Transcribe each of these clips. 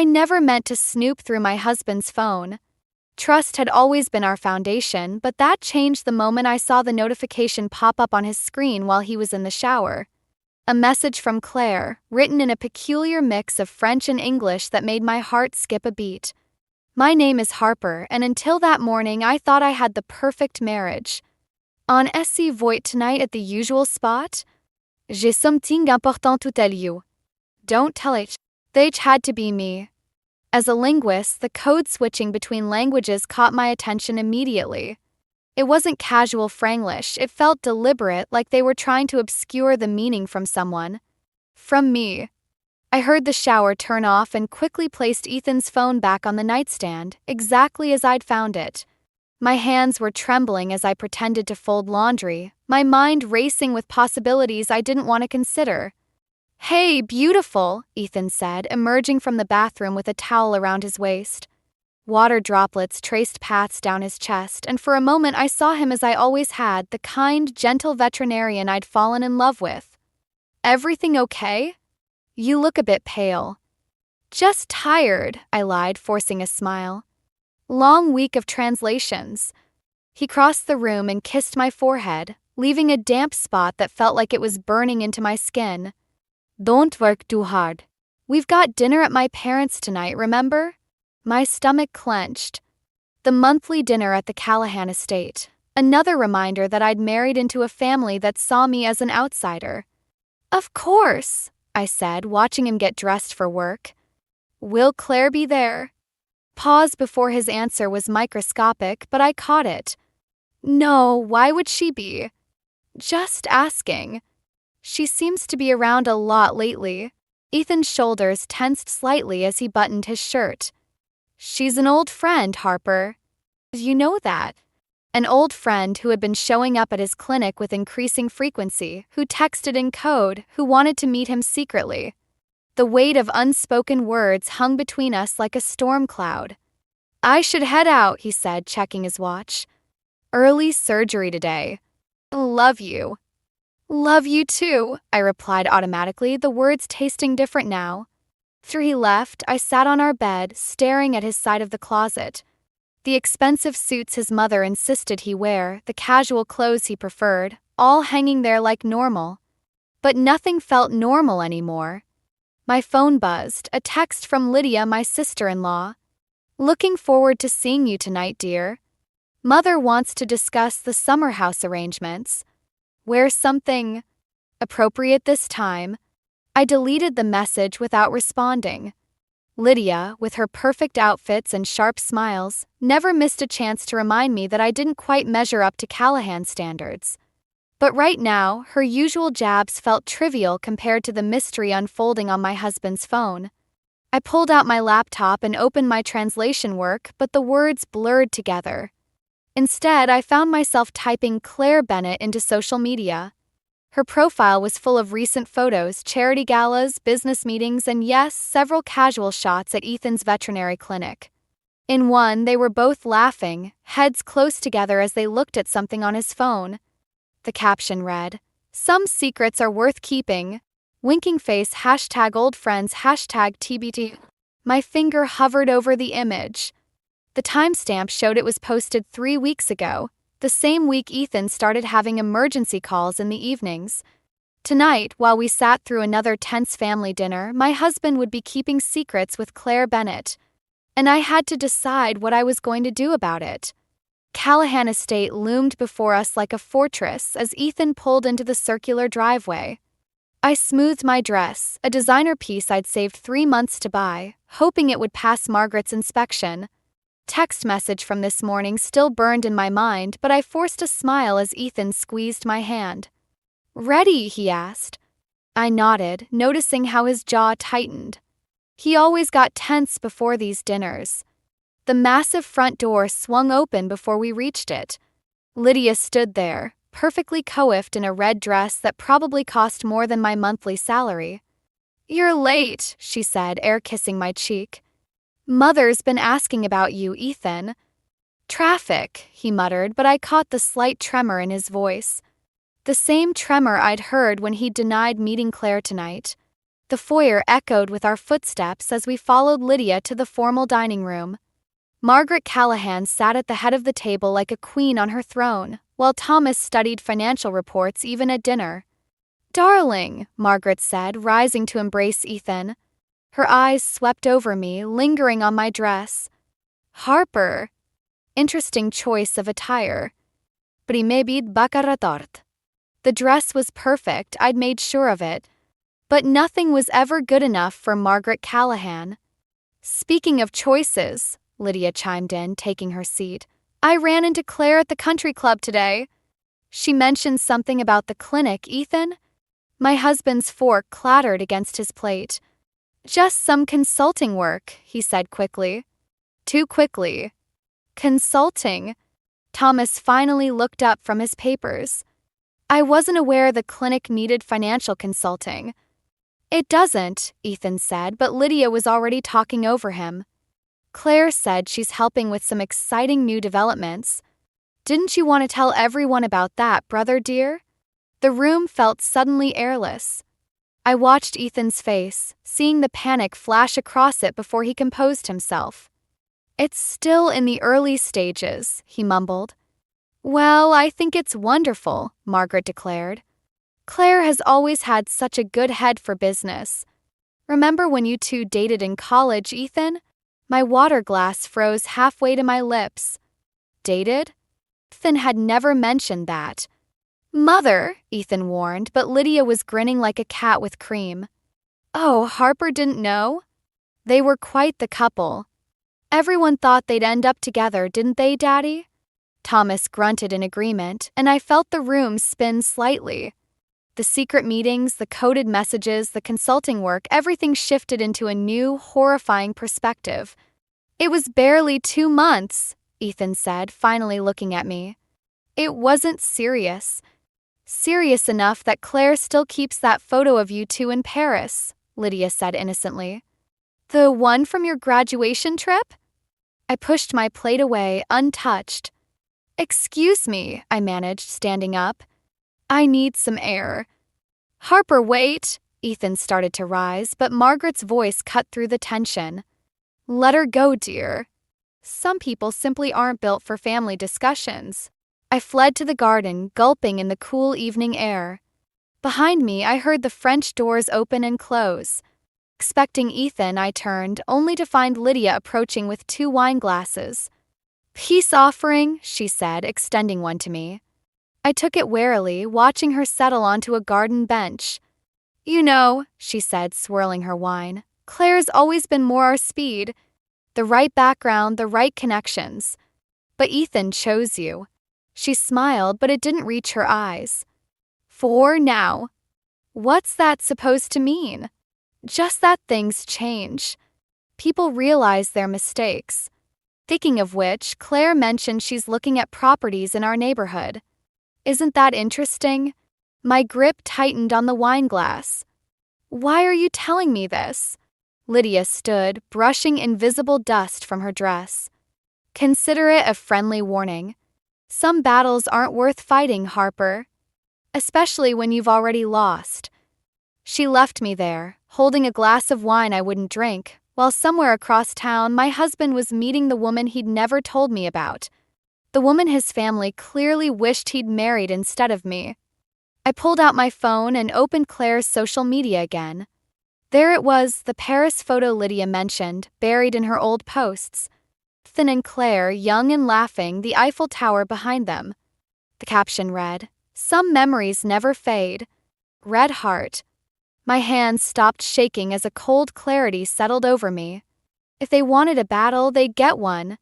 I never meant to snoop through my husband's phone. Trust had always been our foundation, but that changed the moment I saw the notification pop up on his screen while he was in the shower. A message from Claire, written in a peculiar mix of French and English that made my heart skip a beat. My name is Harper, and until that morning I thought I had the perfect marriage. On essaie voit tonight at the usual spot? J'ai something important to tell you. Don't tell it. They had to be me. As a linguist, the code switching between languages caught my attention immediately. It wasn't casual Franglish, it felt deliberate, like they were trying to obscure the meaning from someone. From me. I heard the shower turn off and quickly placed Ethan's phone back on the nightstand, exactly as I'd found it. My hands were trembling as I pretended to fold laundry, my mind racing with possibilities I didn't want to consider. "Hey, beautiful," Ethan said, emerging from the bathroom with a towel around his waist. Water droplets traced paths down his chest, and for a moment I saw him as I always had, the kind, gentle veterinarian I'd fallen in love with. "Everything okay? You look a bit pale." "Just tired," I lied, forcing a smile. "Long week of translations." He crossed the room and kissed my forehead, leaving a damp spot that felt like it was burning into my skin. "Don't work too hard. We've got dinner at my parents' tonight, remember?" My stomach clenched. The monthly dinner at the Callahan estate. Another reminder that I'd married into a family that saw me as an outsider. "Of course," I said, watching him get dressed for work. "Will Claire be there?" Pause before his answer was microscopic, but I caught it. "No, why would she be?" "Just asking. She seems to be around a lot lately." Ethan's shoulders tensed slightly as he buttoned his shirt. "She's an old friend, Harper. You know that." An old friend who had been showing up at his clinic with increasing frequency, who texted in code, who wanted to meet him secretly. The weight of unspoken words hung between us like a storm cloud. "I should head out," he said, checking his watch. "Early surgery today. Love you." "Love you too," I replied automatically, the words tasting different now. After he left, I sat on our bed, staring at his side of the closet. The expensive suits his mother insisted he wear, the casual clothes he preferred, all hanging there like normal. But nothing felt normal anymore. My phone buzzed, a text from Lydia, my sister-in-law. "Looking forward to seeing you tonight, dear. Mother wants to discuss the summer house arrangements. Wear something appropriate this time." I deleted the message without responding. Lydia, with her perfect outfits and sharp smiles, never missed a chance to remind me that I didn't quite measure up to Callahan standards. But right now, her usual jabs felt trivial compared to the mystery unfolding on my husband's phone. I pulled out my laptop and opened my translation work, but the words blurred together. Instead, I found myself typing Claire Bennett into social media. Her profile was full of recent photos, charity galas, business meetings, and yes, several casual shots at Ethan's veterinary clinic. In one, they were both laughing, heads close together as they looked at something on his phone. The caption read, "Some secrets are worth keeping. Winking face #oldfriends #TBT. My finger hovered over the image. The timestamp showed it was posted 3 weeks ago, the same week Ethan started having emergency calls in the evenings. Tonight, while we sat through another tense family dinner, my husband would be keeping secrets with Claire Bennett. And I had to decide what I was going to do about it. Callahan Estate loomed before us like a fortress as Ethan pulled into the circular driveway. I smoothed my dress, a designer piece I'd saved 3 months to buy, hoping it would pass Margaret's inspection. Text message from this morning still burned in my mind, but I forced a smile as Ethan squeezed my hand. "Ready?" he asked. I nodded, noticing how his jaw tightened. He always got tense before these dinners. The massive front door swung open before we reached it. Lydia stood there, perfectly coiffed in a red dress that probably cost more than my monthly salary. "You're late," she said, air-kissing my cheek. "Mother's been asking about you, Ethan." "Traffic," he muttered, but I caught the slight tremor in his voice. The same tremor I'd heard when he denied meeting Claire tonight. The foyer echoed with our footsteps as we followed Lydia to the formal dining room. Margaret Callahan sat at the head of the table like a queen on her throne, while Thomas studied financial reports even at dinner. "Darling," Margaret said, rising to embrace Ethan. Her eyes swept over me, lingering on my dress. "Harper. Interesting choice of attire. Primebid bakaratort." The dress was perfect, I'd made sure of it. But nothing was ever good enough for Margaret Callahan. "Speaking of choices," Lydia chimed in, taking her seat, "I ran into Claire at the country club today. She mentioned something about the clinic, Ethan." My husband's fork clattered against his plate. "Just some consulting work," he said quickly. Too quickly. "Consulting?" Thomas finally looked up from his papers. "I wasn't aware the clinic needed financial consulting." "It doesn't," Ethan said, but Lydia was already talking over him. "Claire said she's helping with some exciting new developments. Didn't you want to tell everyone about that, brother dear?" The room felt suddenly airless. I watched Ethan's face, seeing the panic flash across it before he composed himself. "It's still in the early stages," he mumbled. "Well, I think it's wonderful," Margaret declared. "Claire has always had such a good head for business. Remember when you two dated in college, Ethan? My water glass froze halfway to my lips." "Dated?" Ethan had never mentioned that. "Mother," Ethan warned, but Lydia was grinning like a cat with cream. "Oh, Harper didn't know?" They were quite the couple. "Everyone thought they'd end up together, didn't they, Daddy?" Thomas grunted in agreement, and I felt the room spin slightly. The secret meetings, the coded messages, the consulting work, everything shifted into a new, horrifying perspective. "It was barely 2 months," Ethan said, finally looking at me. "It wasn't serious. Serious enough that Claire still keeps that photo of you two in Paris," Lydia said innocently. "The one from your graduation trip?" I pushed my plate away, untouched. "Excuse me," I managed, standing up. "I need some air." "Harper, wait!" Ethan started to rise, but Margaret's voice cut through the tension. "Let her go, dear. Some people simply aren't built for family discussions." I fled to the garden, gulping in the cool evening air. Behind me, I heard the French doors open and close. Expecting Ethan, I turned, only to find Lydia approaching with 2 wine glasses. "Peace offering," she said, extending one to me. I took it warily, watching her settle onto a garden bench. "You know," she said, swirling her wine, "Claire's always been more our speed. The right background, the right connections. But Ethan chose you." She smiled, but it didn't reach her eyes. "For now." What's that supposed to mean? Just that things change. People realize their mistakes. Thinking of which, Claire mentioned she's looking at properties in our neighborhood. Isn't that interesting? My grip tightened on the wine glass. "Why are you telling me this?" Lydia stood, brushing invisible dust from her dress. "Consider it a friendly warning. Some battles aren't worth fighting, Harper. Especially when you've already lost." She left me there, holding a glass of wine I wouldn't drink, while somewhere across town my husband was meeting the woman he'd never told me about. The woman his family clearly wished he'd married instead of me. I pulled out my phone and opened Claire's social media again. There it was, the Paris photo Lydia mentioned, buried in her old posts. Ethan and Claire, young and laughing, the Eiffel Tower behind them. The caption read, "Some memories never fade. Red heart." My hands stopped shaking as a cold clarity settled over me. If they wanted a battle, they'd get one.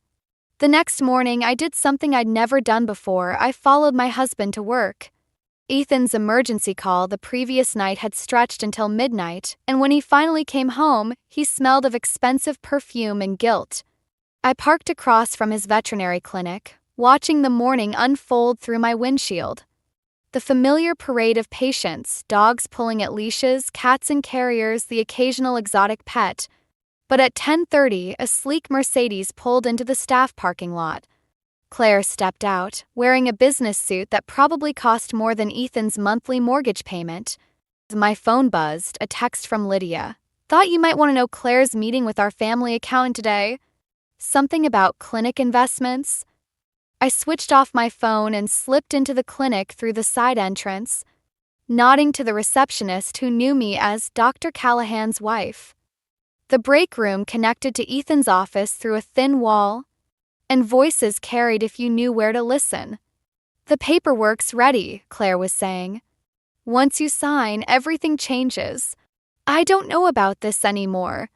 The next morning, I did something I'd never done before. I followed my husband to work. Ethan's emergency call the previous night had stretched until midnight, and when he finally came home, he smelled of expensive perfume and guilt. I parked across from his veterinary clinic, watching the morning unfold through my windshield. The familiar parade of patients, dogs pulling at leashes, cats in carriers, the occasional exotic pet. But at 10:30, a sleek Mercedes pulled into the staff parking lot. Claire stepped out, wearing a business suit that probably cost more than Ethan's monthly mortgage payment. My phone buzzed, a text from Lydia. Thought you might want to know Claire's meeting with our family accountant today. Something about clinic investments. I switched off my phone and slipped into the clinic through the side entrance, nodding to the receptionist who knew me as Dr. Callahan's wife. The break room connected to Ethan's office through a thin wall, and voices carried if you knew where to listen. The paperwork's ready, Claire was saying. Once you sign, everything changes. I don't know about this anymore.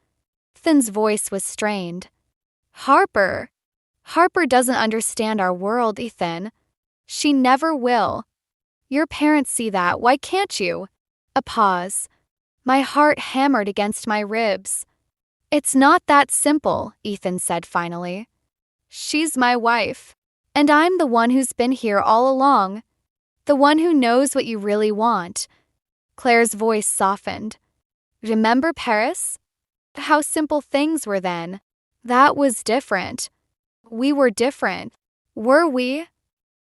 Ethan's voice was strained. Harper doesn't understand our world, Ethan. She never will. Your parents see that, why can't you? A pause. My heart hammered against my ribs. It's not that simple, Ethan said finally. She's my wife, and I'm the one who's been here all along. The one who knows what you really want. Claire's voice softened. Remember Paris? How simple things were then. That was different. We were different. Were we?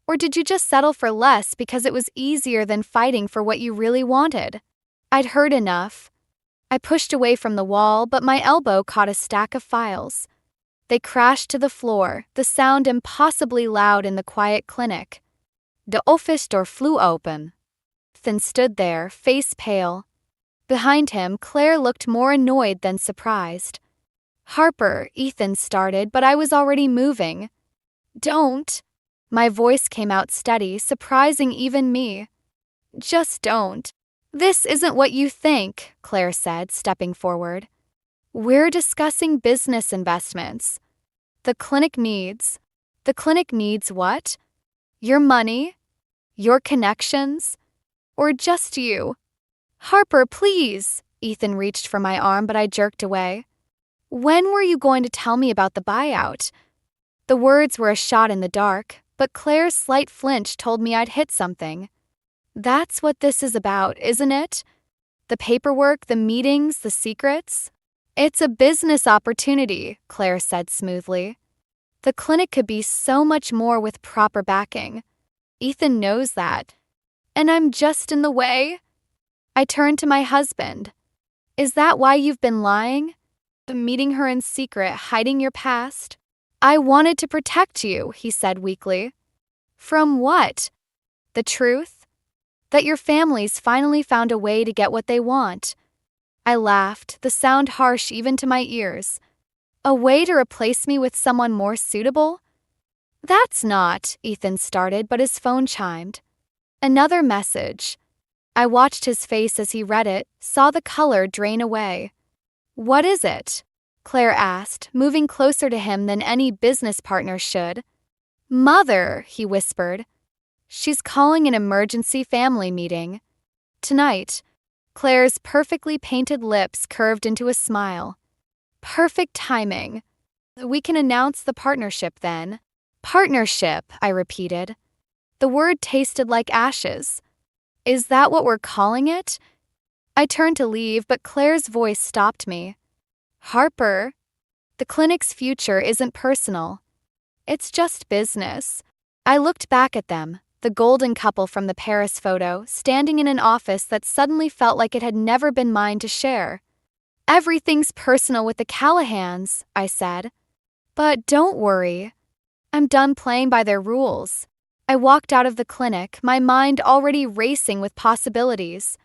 Or did you just settle for less because it was easier than fighting for what you really wanted? I'd heard enough. I pushed away from the wall, but my elbow caught a stack of files. They crashed to the floor, the sound impossibly loud in the quiet clinic. The office door flew open. Ethan stood there, face pale. Behind him, Claire looked more annoyed than surprised. Harper, Ethan started, but I was already moving. Don't. My voice came out steady, surprising even me. Just don't. This isn't what you think, Claire said, stepping forward. We're discussing business investments. The clinic needs what? Your money? Your connections? Or just you? Harper, please! Ethan reached for my arm, but I jerked away. When were you going to tell me about the buyout? The words were a shot in the dark, but Claire's slight flinch told me I'd hit something. That's what this is about, isn't it? The paperwork, the meetings, the secrets? It's a business opportunity, Claire said smoothly. The clinic could be so much more with proper backing. Ethan knows that. And I'm just in the way? I turned to my husband. Is that why you've been lying? Meeting her in secret, hiding your past? I wanted to protect you, he said weakly. From what? The truth? That your family's finally found a way to get what they want. I laughed, the sound harsh even to my ears. A way to replace me with someone more suitable? That's not, Ethan started, but his phone chimed. Another message. I watched his face as he read it, saw the color drain away. What is it? Claire asked, moving closer to him than any business partner should. Mother, he whispered. She's calling an emergency family meeting. Tonight. Claire's perfectly painted lips curved into a smile. Perfect timing. We can announce the partnership then. Partnership, I repeated. The word tasted like ashes. Is that what we're calling it? I turned to leave, but Claire's voice stopped me. Harper, the clinic's future isn't personal. It's just business. I looked back at them, the golden couple from the Paris photo, standing in an office that suddenly felt like it had never been mine to share. Everything's personal with the Callahans, I said. But don't worry. I'm done playing by their rules. I walked out of the clinic, my mind already racing with possibilities.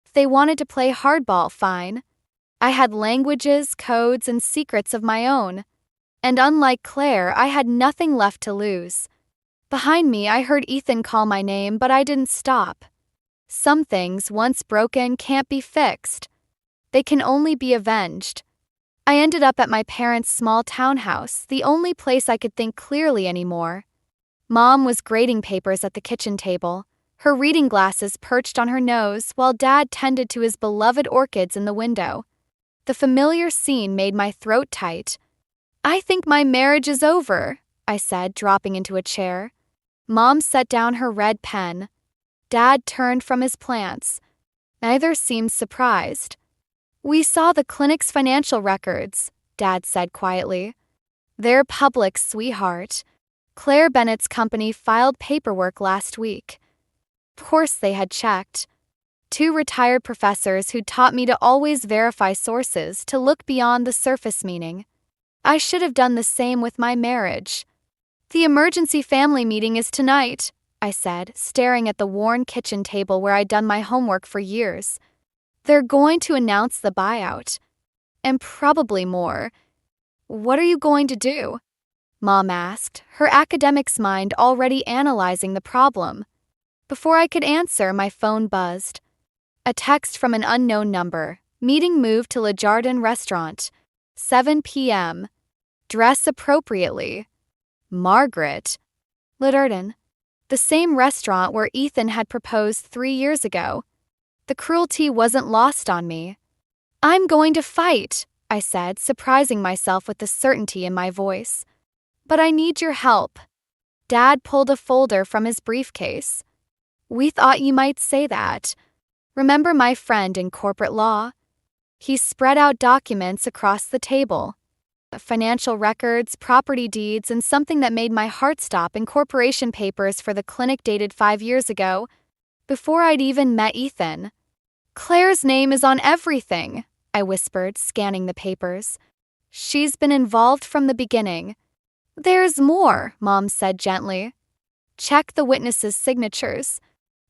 If they wanted to play hardball, fine. I had languages, codes, and secrets of my own. And unlike Claire, I had nothing left to lose. Behind me, I heard Ethan call my name, but I didn't stop. Some things, once broken, can't be fixed. They can only be avenged. I ended up at my parents' small townhouse, the only place I could think clearly anymore. Mom was grading papers at the kitchen table, her reading glasses perched on her nose, while Dad tended to his beloved orchids in the window. The familiar scene made my throat tight. I think my marriage is over, I said, dropping into a chair. Mom set down her red pen. Dad turned from his plants. Neither seemed surprised. We saw the clinic's financial records, Dad said quietly. They're public, sweetheart. Claire Bennett's company filed paperwork last week. Of course they had checked. 2 retired professors who taught me to always verify sources, to look beyond the surface meaning. I should have done the same with my marriage. The emergency family meeting is tonight, I said, staring at the worn kitchen table where I'd done my homework for years. They're going to announce the buyout. And probably more. What are you going to do? Mom asked, her academics mind already analyzing the problem. Before I could answer, my phone buzzed. A text from an unknown number. Meeting moved to Le Jardin Restaurant. 7 p.m. Dress appropriately. Margaret. Le Jardin. The same restaurant where Ethan had proposed 3 years ago. The cruelty wasn't lost on me. I'm going to fight, I said, surprising myself with the certainty in my voice. But I need your help. Dad pulled a folder from his briefcase. We thought you might say that. Remember my friend in corporate law? He spread out documents across the table. Financial records, property deeds, and something that made my heart stop, incorporation papers for the clinic dated 5 years ago, before I'd even met Ethan. Claire's name is on everything, I whispered, scanning the papers. She's been involved from the beginning. There's more, Mom said gently. Check the witnesses' signatures.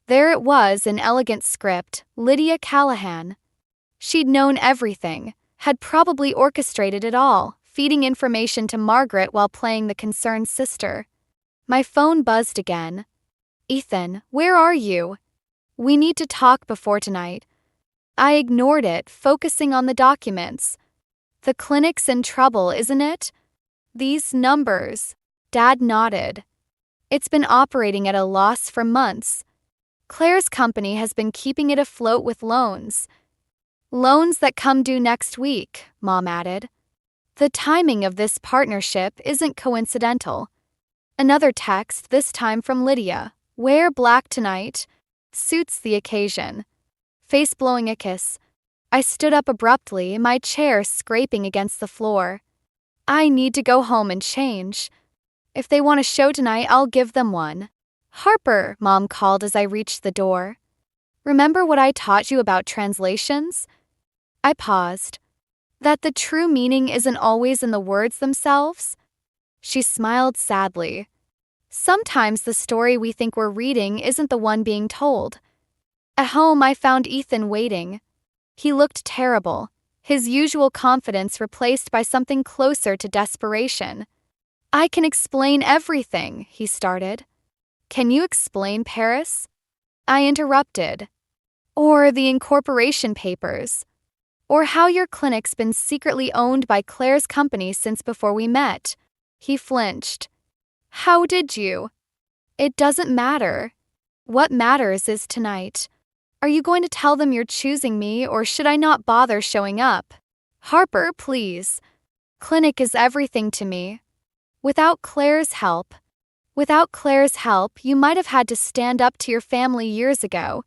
There it was in elegant script, Lydia Callahan. She'd known everything, had probably orchestrated it all, feeding information to Margaret while playing the concerned sister. My phone buzzed again. Ethan, where are you? We need to talk before tonight. I ignored it, focusing on the documents. The clinic's in trouble, isn't it? These numbers. Dad nodded. It's been operating at a loss for months. Claire's company has been keeping it afloat with loans. Loans that come due next week, Mom added. The timing of this partnership isn't coincidental. Another text, this time from Lydia. Wear black tonight. Suits the occasion. Face blowing a kiss. I stood up abruptly, my chair scraping against the floor. I need to go home and change. If they want a show tonight, I'll give them one. Harper, Mom called as I reached the door. Remember what I taught you about translations? I paused. That the true meaning isn't always in the words themselves? She smiled sadly. Sometimes the story we think we're reading isn't the one being told. At home, I found Ethan waiting. He looked terrible, his usual confidence replaced by something closer to desperation. I can explain everything, he started. Can you explain Paris? I interrupted. Or the incorporation papers. Or how your clinic's been secretly owned by Claire's company since before we met. He flinched. How did you? It doesn't matter. What matters is tonight. Are you going to tell them you're choosing me, or should I not bother showing up? Harper, please. Clinic is everything to me. Without Claire's help, you might have had to stand up to your family years ago.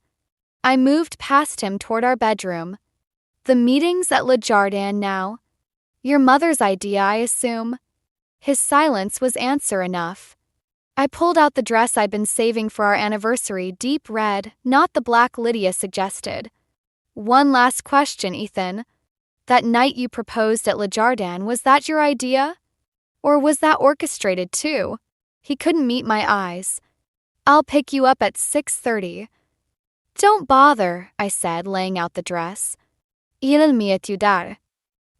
I moved past him toward our bedroom. The meeting's at Le Jardin now. Your mother's idea, I assume. His silence was answer enough. I pulled out the dress I'd been saving for our anniversary, deep red, not the black Lydia suggested. One last question, Ethan. That night you proposed at Le Jardin, was that your idea? Or was that orchestrated too? He couldn't meet my eyes. I'll pick you up at 6:30. Don't bother, I said, laying out the dress. Il mi ayudar.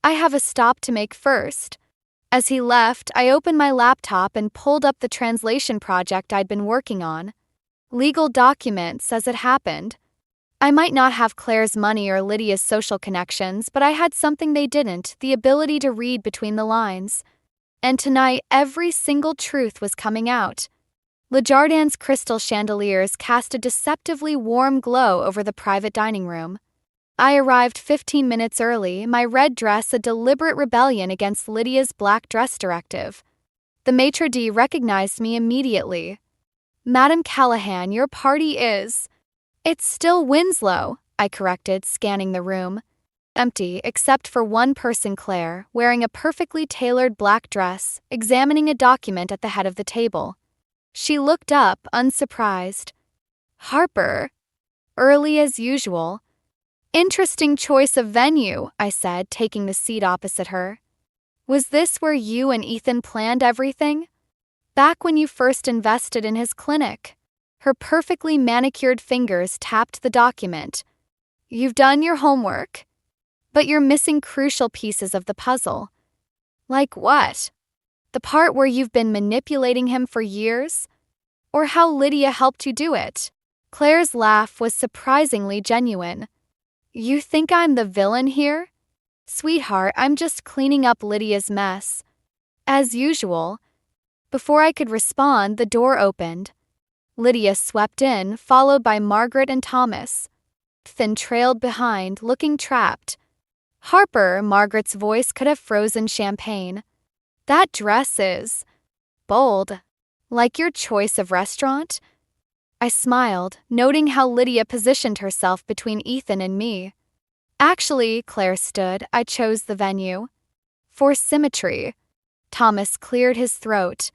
I have a stop to make first. As he left, I opened my laptop and pulled up the translation project I'd been working on. Legal documents, as it happened. I might not have Claire's money or Lydia's social connections, but I had something they didn't, the ability to read between the lines. And tonight, every single truth was coming out. Le Jardin's crystal chandeliers cast a deceptively warm glow over the private dining room. I arrived 15 minutes early, my red dress a deliberate rebellion against Lydia's black dress directive. The maitre d' recognized me immediately. Madame Callahan, your party is... It's still Winslow, I corrected, scanning the room. Empty, except for one person, Claire, wearing a perfectly tailored black dress, examining a document at the head of the table. She looked up, unsurprised. Harper. Early as usual. Interesting choice of venue, I said, taking the seat opposite her. Was this where you and Ethan planned everything? Back when you first invested in his clinic. Her perfectly manicured fingers tapped the document. You've done your homework, but you're missing crucial pieces of the puzzle. Like what? The part where you've been manipulating him for years? Or how Lydia helped you do it? Claire's laugh was surprisingly genuine. You think I'm the villain here? Sweetheart, I'm just cleaning up Lydia's mess. As usual. Before I could respond, the door opened. Lydia swept in, followed by Margaret and Thomas. Ethan trailed behind, looking trapped. Harper, Margaret's voice could have frozen champagne. That dress is bold. Like your choice of restaurant? I smiled, noting how Lydia positioned herself between Ethan and me. Actually, Claire stood, I chose the venue. For symmetry. Thomas cleared his throat.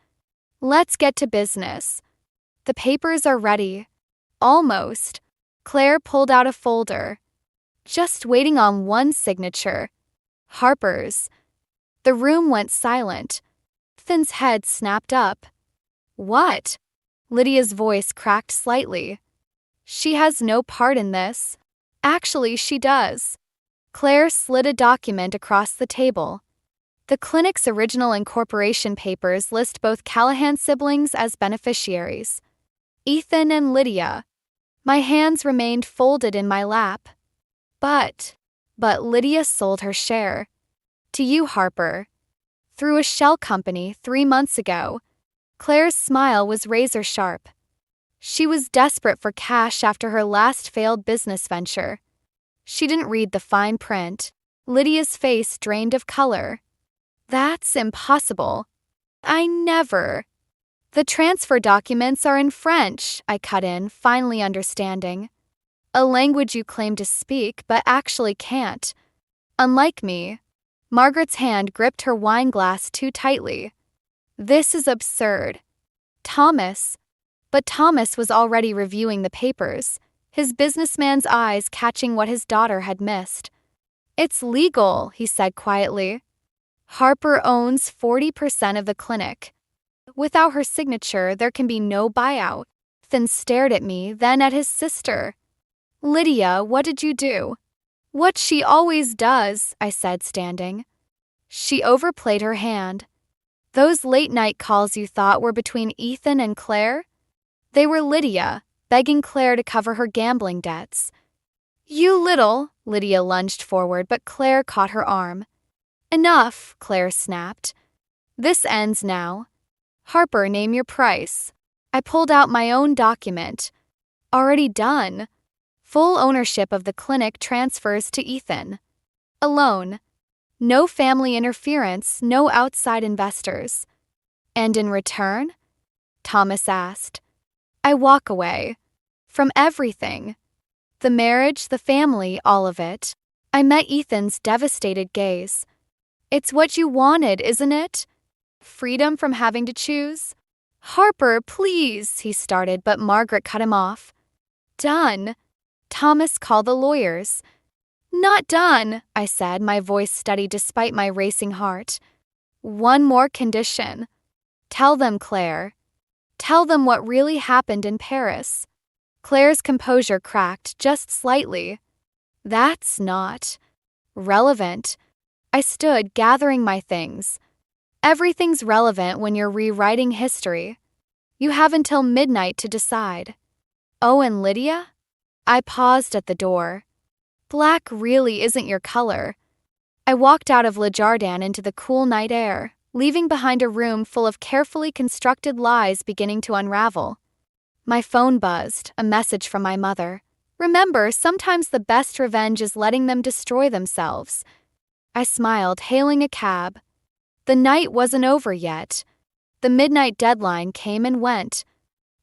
Let's get to business. The papers are ready. Almost. Claire pulled out a folder. Just waiting on one signature. Harper's. The room went silent. Ethan's head snapped up. What? Lydia's voice cracked slightly. She has no part in this. Actually, she does. Claire slid a document across the table. The clinic's original incorporation papers list both Callahan siblings as beneficiaries. Ethan and Lydia. My hands remained folded in my lap. But Lydia sold her share. To you, Harper. Through a shell company 3 months ago. Claire's smile was razor sharp. She was desperate for cash after her last failed business venture. She didn't read the fine print. Lydia's face drained of color. That's impossible. I never. The transfer documents are in French, I cut in, finally understanding. A language you claim to speak but actually can't. Unlike me. Margaret's hand gripped her wine glass too tightly. This is absurd. But Thomas was already reviewing the papers, his businessman's eyes catching what his daughter had missed. It's legal, he said quietly. Harper owns 40% of the clinic. Without her signature, there can be no buyout. Ethan stared at me, then at his sister. Lydia, what did you do? What she always does, I said, standing. She overplayed her hand. Those late-night calls you thought were between Ethan and Claire? They were Lydia, begging Claire to cover her gambling debts. You little, Lydia lunged forward, but Claire caught her arm. Enough, Claire snapped. This ends now. Harper, name your price. I pulled out my own document. Already done. Full ownership of the clinic transfers to Ethan. Alone. No family interference, no outside investors. And in return? Thomas asked. I walk away. From everything. The marriage, the family, all of it. I met Ethan's devastated gaze. It's what you wanted, isn't it? Freedom from having to choose? Harper, please, he started, but Margaret cut him off. Done. Thomas, call the lawyers. Not done, I said, my voice steady despite my racing heart. One more condition. Tell them, Claire. Tell them what really happened in Paris. Claire's composure cracked just slightly. That's not relevant. I stood, gathering my things. Everything's relevant when you're rewriting history. You have until midnight to decide. Oh, and Lydia? I paused at the door. Black really isn't your color. I walked out of Le Jardin into the cool night air, leaving behind a room full of carefully constructed lies beginning to unravel. My phone buzzed, a message from my mother. Remember, sometimes the best revenge is letting them destroy themselves. I smiled, hailing a cab. The night wasn't over yet. The midnight deadline came and went.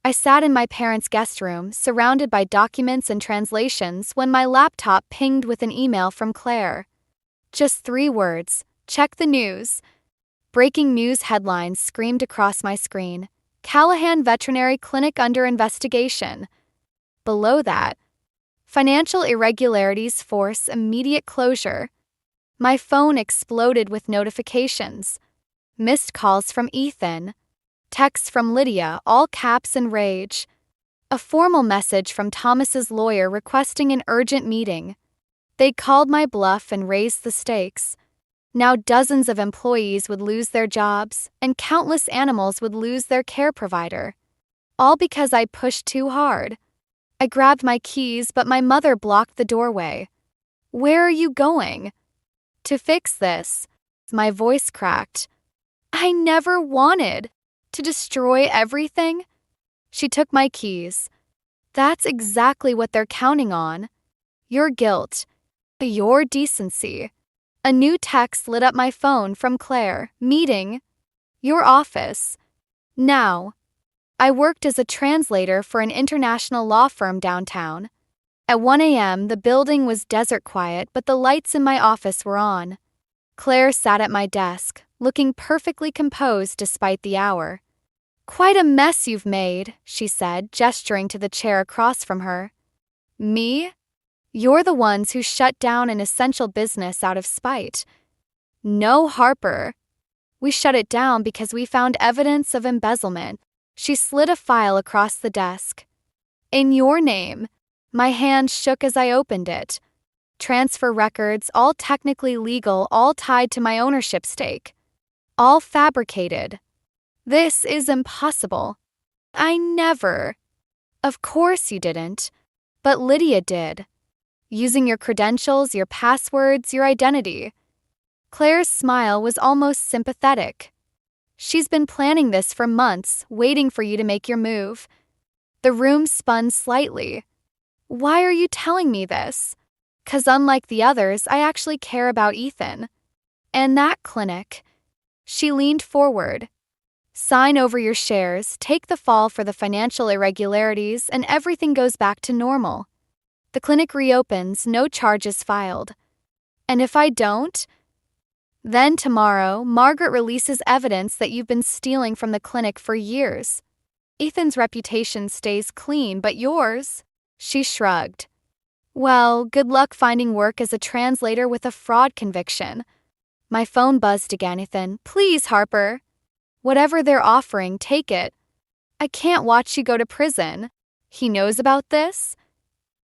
I sat in my parents' guest room, surrounded by documents and translations, when my laptop pinged with an email from Claire. Just 3 words. Check the news. Breaking news headlines screamed across my screen. Callahan Veterinary Clinic under investigation. Below that, Financial irregularities force immediate closure. My phone exploded with notifications. Missed calls from Ethan. Texts from Lydia, all caps and rage. A formal message from Thomas's lawyer requesting an urgent meeting. They called my bluff and raised the stakes. Now dozens of employees would lose their jobs, and countless animals would lose their care provider. All because I pushed too hard. I grabbed my keys, but my mother blocked the doorway. "Where are you going?" "To fix this." My voice cracked. "I never wanted to destroy everything." She took my keys. "That's exactly what they're counting on. Your guilt. Your decency." A new text lit up my phone from Claire. "Meeting. Your office. Now." I worked as a translator for an international law firm downtown. At 1 a.m., the building was desert quiet, but the lights in my office were on. Claire sat at my desk, looking perfectly composed despite the hour. "Quite a mess you've made," she said, gesturing to the chair across from her. "Me? You're the ones who shut down an essential business out of spite." "No, Harper. We shut it down because we found evidence of embezzlement." She slid a file across the desk. "In your name." My hand shook as I opened it. Transfer records, all technically legal, all tied to my ownership stake. All fabricated. This is impossible. I never. Of course you didn't. But Lydia did. Using your credentials, your passwords, your identity. Claire's smile was almost sympathetic. "She's been planning this for months, waiting for you to make your move." The room spun slightly. "Why are you telling me this?" "'Cause unlike the others, I actually care about Ethan. And that clinic." She leaned forward. "Sign over your shares, take the fall for the financial irregularities, and everything goes back to normal. The clinic reopens, no charges filed. And if I don't? Then tomorrow, Margaret releases evidence that you've been stealing from the clinic for years. Ethan's reputation stays clean, but yours?" She shrugged. "Well, good luck finding work as a translator with a fraud conviction." My phone buzzed again. "Ethan, please, Harper. Whatever they're offering, take it. I can't watch you go to prison." "He knows about this?"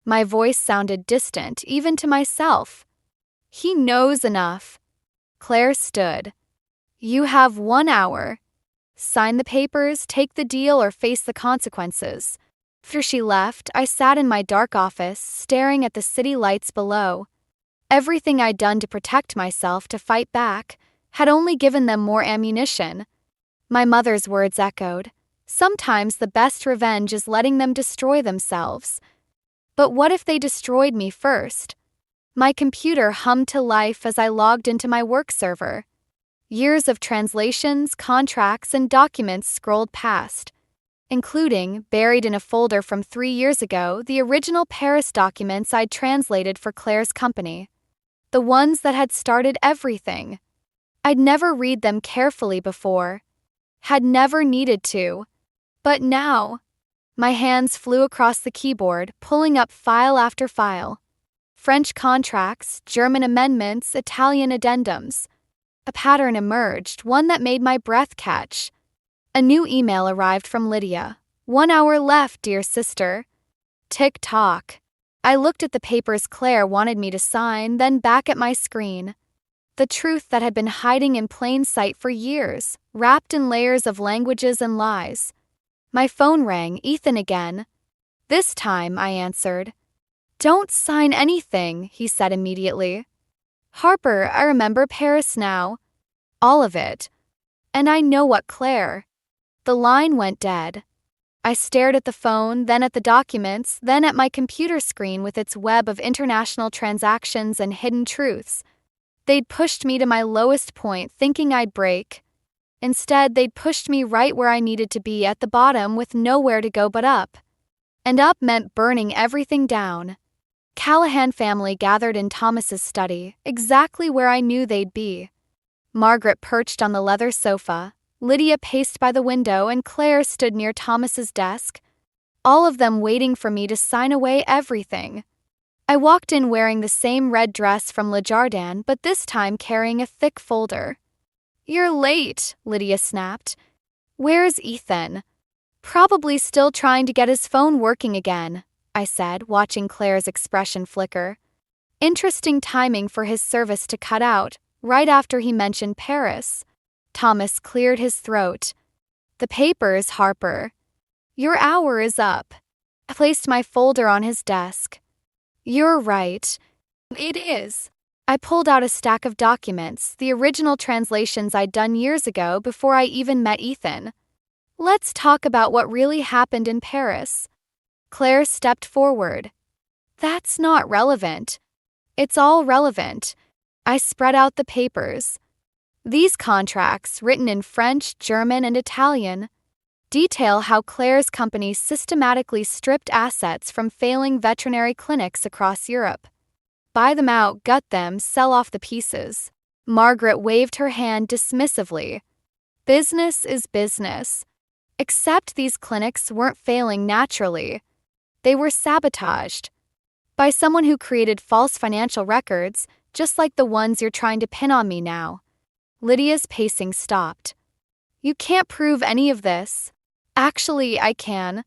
My voice sounded distant, even to myself. "He knows enough." Claire stood. "You have 1 hour. Sign the papers, take the deal, or face the consequences." After she left, I sat in my dark office, staring at the city lights below. Everything I'd done to protect myself, to fight back, had only given them more ammunition. My mother's words echoed. Sometimes the best revenge is letting them destroy themselves. But what if they destroyed me first? My computer hummed to life as I logged into my work server. Years of translations, contracts, and documents scrolled past, including, buried in a folder from 3 years ago, the original Paris documents I'd translated for Claire's company. The ones that had started everything. I'd never read them carefully before. Had never needed to. But now, my hands flew across the keyboard, pulling up file after file. French contracts, German amendments, Italian addendums. A pattern emerged, one that made my breath catch. A new email arrived from Lydia. 1 hour left, dear sister. Tick-tock. I looked at the papers Claire wanted me to sign, then back at my screen. The truth that had been hiding in plain sight for years, wrapped in layers of languages and lies. My phone rang, Ethan again. This time, I answered. "Don't sign anything," he said immediately. "Harper, I remember Paris now. All of it. And I know what Claire." The line went dead. I stared at the phone, then at the documents, then at my computer screen with its web of international transactions and hidden truths. They'd pushed me to my lowest point, thinking I'd break. Instead, they'd pushed me right where I needed to be, at the bottom, with nowhere to go but up. And up meant burning everything down. Callahan family gathered in Thomas's study, exactly where I knew they'd be. Margaret perched on the leather sofa, Lydia paced by the window, and Claire stood near Thomas's desk, all of them waiting for me to sign away everything. I walked in wearing the same red dress from Le Jardin, but this time carrying a thick folder. "You're late," Lydia snapped. "Where's Ethan?" "Probably still trying to get his phone working again," I said, watching Claire's expression flicker. Interesting timing for his service to cut out, right after he mentioned Paris. Thomas cleared his throat. "The papers, Harper. Your hour is up." I placed my folder on his desk. "You're right. It is." I pulled out a stack of documents, the original translations I'd done years ago before I even met Ethan. "Let's talk about what really happened in Paris." Claire stepped forward. "That's not relevant." "It's all relevant." I spread out the papers. "These contracts, written in French, German, and Italian, detail how Claire's company systematically stripped assets from failing veterinary clinics across Europe. Buy them out, gut them, sell off the pieces." Margaret waved her hand dismissively. "Business is business. Except these clinics weren't failing naturally. They were sabotaged by someone who created false financial records, just like the ones you're trying to pin on me now." Lydia's pacing stopped. "You can't prove any of this." "Actually, I can.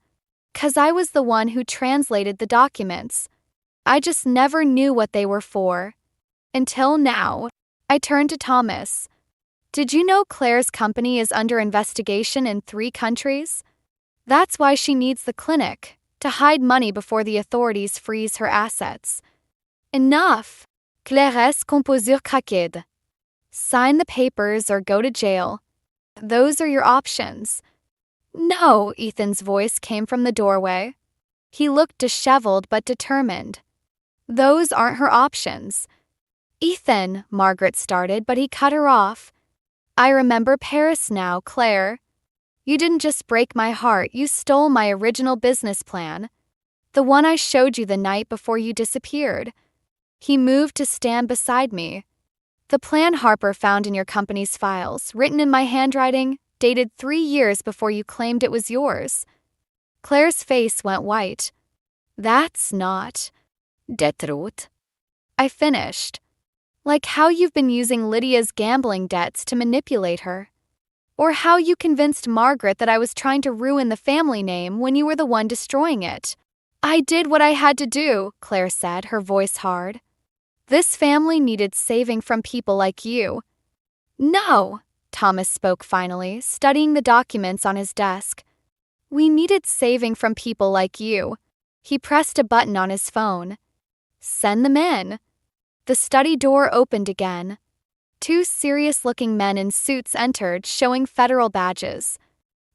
'Cause I was the one who translated the documents. I just never knew what they were for. Until now." I turned to Thomas. "Did you know Claire's company is under investigation in 3 countries? That's why she needs the clinic, to hide money before the authorities freeze her assets." "Enough. Claire's composure craquée. Sign the papers or go to jail. Those are your options." "No," Ethan's voice came from the doorway. He looked disheveled but determined. "Those aren't her options." "Ethan," Margaret started, but he cut her off. "I remember Paris now, Claire. You didn't just break my heart, you stole my original business plan. The one I showed you the night before you disappeared." He moved to stand beside me. "The plan Harper found in your company's files, written in my handwriting, dated 3 years before you claimed it was yours." Claire's face went white. "That's not de truth." I finished. "Like how you've been using Lydia's gambling debts to manipulate her. Or how you convinced Margaret that I was trying to ruin the family name when you were the one destroying it." "I did what I had to do," Claire said, her voice hard. "This family needed saving from people like you." "No," Thomas spoke finally, studying the documents on his desk. "We needed saving from people like you." He pressed a button on his phone. "Send them in." The study door opened again. 2 serious-looking men in suits entered, showing federal badges.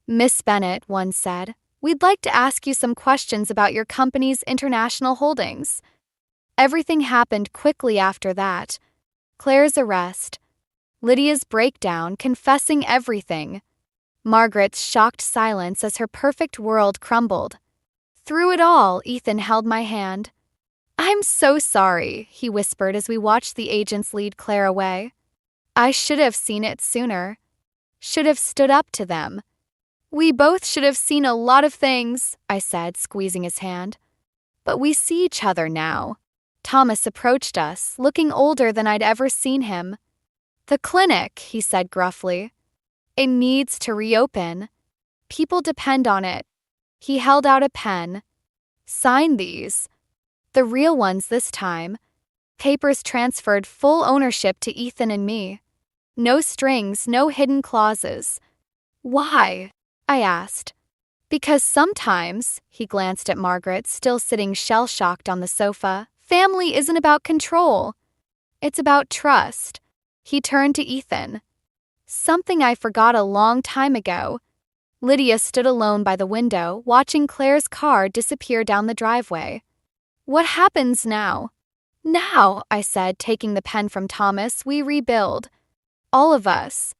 "Miss Bennett," one said, "we'd like to ask you some questions about your company's international holdings." Everything happened quickly after that. Claire's arrest. Lydia's breakdown, confessing everything. Margaret's shocked silence as her perfect world crumbled. Through it all, Ethan held my hand. "I'm so sorry," he whispered as we watched the agents lead Claire away. "I should have seen it sooner. Should have stood up to them." "We both should have seen a lot of things," I said, squeezing his hand. "But we see each other now." Thomas approached us, looking older than I'd ever seen him. "The clinic," he said gruffly. "It needs to reopen. People depend on it." He held out a pen. "Sign these." The real ones this time. Papers transferred full ownership to Ethan and me. No strings, no hidden clauses. "Why?" I asked. "Because sometimes," he glanced at Margaret, still sitting shell-shocked on the sofa, "family isn't about control. It's about trust." He turned to Ethan. "Something I forgot a long time ago." Lydia stood alone by the window, watching Claire's car disappear down the driveway. "What happens now?" "Now," I said, taking the pen from Thomas, "we rebuild. All of us."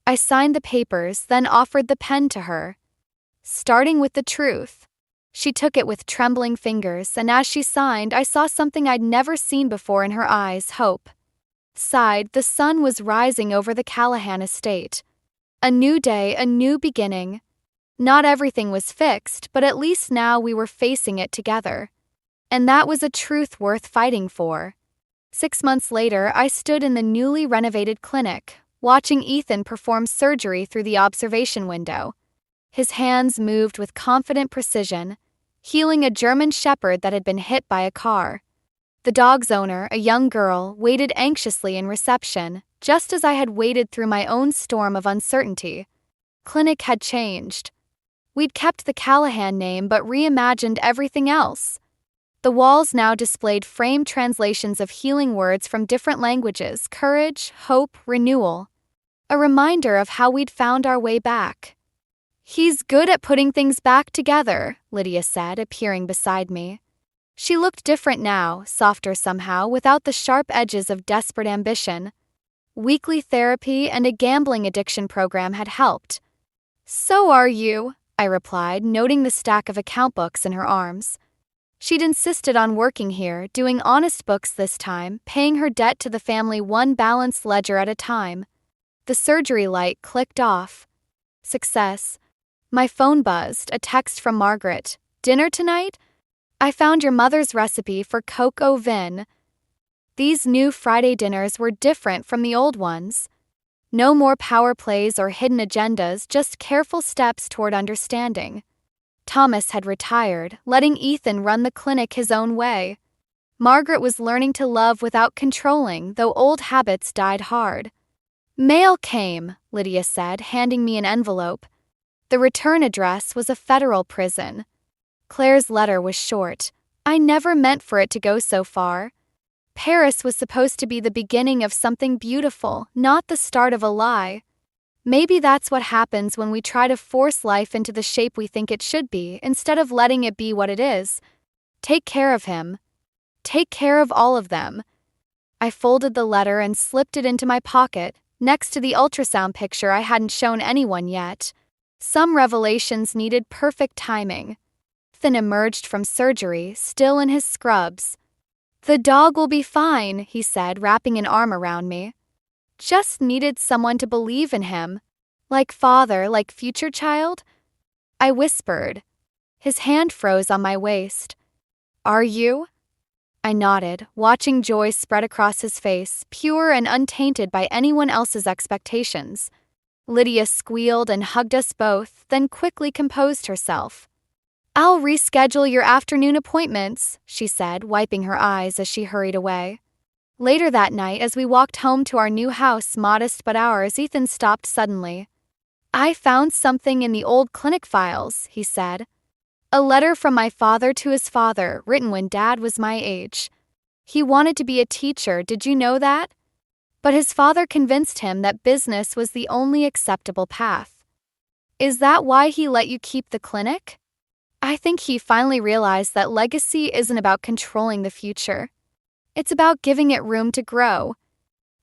I signed the papers, then offered the pen to her. "Starting with the truth." She took it with trembling fingers, and as she signed, I saw something I'd never seen before in her eyes, hope. Side, the sun was rising over the Callahan estate. A new day, a new beginning. Not everything was fixed, but at least now we were facing it together. And that was a truth worth fighting for. 6 months later, I stood in the newly renovated clinic, watching Ethan perform surgery through the observation window. His hands moved with confident precision, healing a German shepherd that had been hit by a car. The dog's owner, a young girl, waited anxiously in reception, just as I had waited through my own storm of uncertainty. Clinic had changed. We'd kept the Callahan name but reimagined everything else. The walls now displayed framed translations of healing words from different languages: courage, hope, renewal. A reminder of how we'd found our way back. "He's good at putting things back together," Lydia said, appearing beside me. She looked different now, softer somehow, without the sharp edges of desperate ambition. Weekly therapy and a gambling addiction program had helped. "So are you," I replied, noting the stack of account books in her arms. She'd insisted on working here, doing honest books this time, paying her debt to the family one balanced ledger at a time. The surgery light clicked off. Success. My phone buzzed, a text from Margaret. "Dinner tonight? I found your mother's recipe for coq au vin." These new Friday dinners were different from the old ones. No more power plays or hidden agendas, just careful steps toward understanding. Thomas had retired, letting Ethan run the clinic his own way. Margaret was learning to love without controlling, though old habits died hard. "Mail came," Lydia said, handing me an envelope. The return address was a federal prison. Claire's letter was short. "I never meant for it to go so far. Paris was supposed to be the beginning of something beautiful, not the start of a lie. Maybe that's what happens when we try to force life into the shape we think it should be, instead of letting it be what it is. Take care of him. Take care of all of them." I folded the letter and slipped it into my pocket, next to the ultrasound picture I hadn't shown anyone yet. Some revelations needed perfect timing. Ethan emerged from surgery, still in his scrubs. "The dog will be fine," he said, wrapping an arm around me. Just needed someone to believe in him. "Like father, like future child?" I whispered. His hand froze on my waist. "Are you?" I nodded, watching joy spread across his face, pure and untainted by anyone else's expectations. Lydia squealed and hugged us both, then quickly composed herself. "I'll reschedule your afternoon appointments," she said, wiping her eyes as she hurried away. Later that night, as we walked home to our new house, modest but ours, Ethan stopped suddenly. "I found something in the old clinic files," he said. "A letter from my father to his father, written when Dad was my age. He wanted to be a teacher, did you know that? But his father convinced him that business was the only acceptable path. Is that why he let you keep the clinic? I think he finally realized that legacy isn't about controlling the future. It's about giving it room to grow."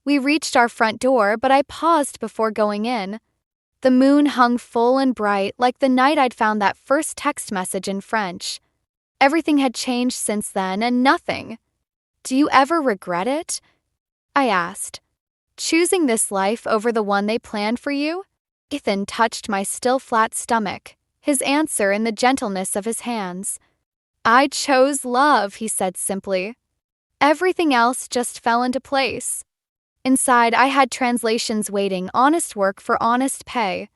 We reached our front door, but I paused before going in. The moon hung full and bright, like the night I'd found that first text message in French. Everything had changed since then, and nothing. "Do you ever regret it?" I asked. "Choosing this life over the one they planned for you?" Ethan touched my still flat stomach, his answer in the gentleness of his hands. "I chose love," he said simply. Everything else just fell into place. Inside, I had translations waiting, honest work for honest pay.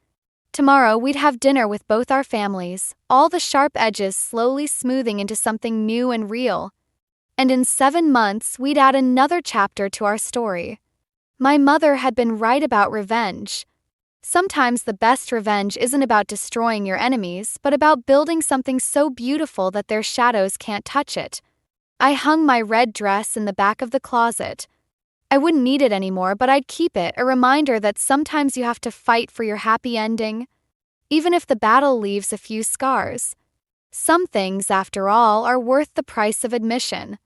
Tomorrow, we'd have dinner with both our families, all the sharp edges slowly smoothing into something new and real. And in 7 months, we'd add another chapter to our story. My mother had been right about revenge. Sometimes the best revenge isn't about destroying your enemies, but about building something so beautiful that their shadows can't touch it. I hung my red dress in the back of the closet. I wouldn't need it anymore, but I'd keep it, a reminder that sometimes you have to fight for your happy ending, even if the battle leaves a few scars. Some things, after all, are worth the price of admission.